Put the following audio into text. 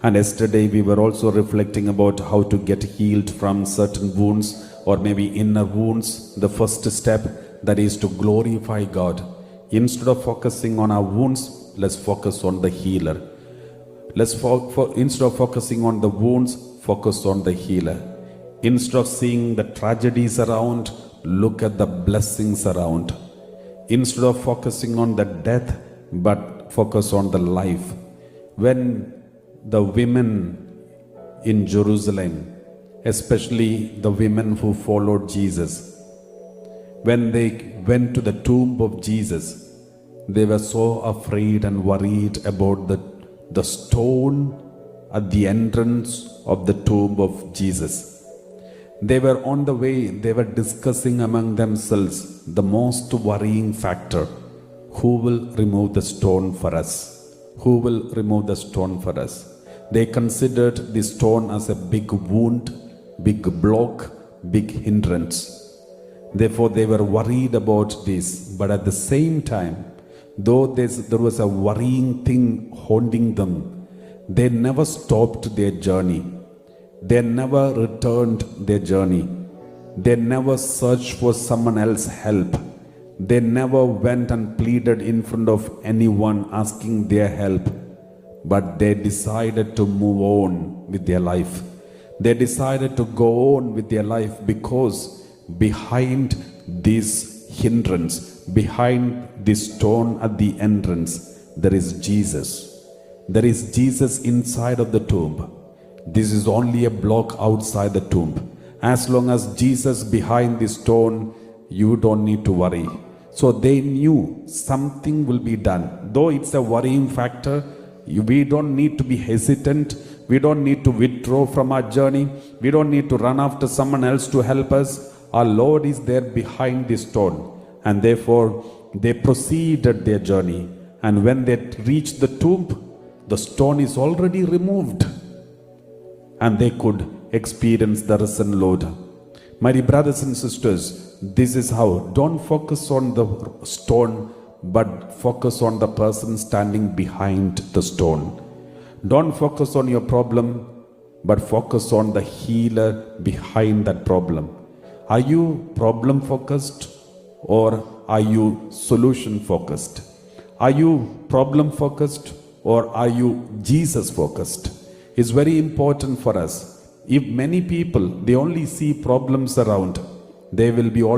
And yesterday we were also reflecting about how to get healed from certain wounds or maybe inner wounds. The first step, that is to glorify God. Instead of focusing on our wounds, let's focus on the healer. Instead of focusing on the wounds, focus on the healer. Instead of seeing the tragedies around, look at the blessings around. Instead of focusing on the death, but focus on the life. When the women in Jerusalem, especially the women who followed Jesus, when they went to the tomb of Jesus, they were so afraid and worried about the stone at the entrance of the tomb of Jesus. They were on the way, they were discussing among themselves the most worrying factor. Who will remove the stone for us? Who will remove the stone for us? They considered the stone as a big wound, big block, big hindrance. Therefore, they were worried about this. But at the same time, though there was a worrying thing haunting them, they never stopped their journey. They never returned their journey. They never searched for someone else's help. They never went and pleaded in front of anyone asking their help. But they decided to move on with their life. They decided to go on with their life because behind this hindrance, behind this stone at the entrance, there is Jesus. There is Jesus inside of the tomb. This is only a block outside the tomb. As long as Jesus behind the stone, you don't need to worry. So they knew something will be done. Though it's a worrying factor, we don't need to be hesitant. We don't need to withdraw from our journey. We don't need to run after someone else to help us. Our Lord is there behind the stone. And therefore, they proceeded their journey. And when they reached the tomb, the stone is already removed. And they could experience the risen Lord. My dear brothers and sisters, this is how. Don't focus on the stone, but focus on the person standing behind the stone. Don't focus on your problem, but focus on the healer behind that problem. Are you problem focused or are you solution focused? Are you problem focused or are you Jesus focused? It's very important for us. If many people, they only see problems around, they will be all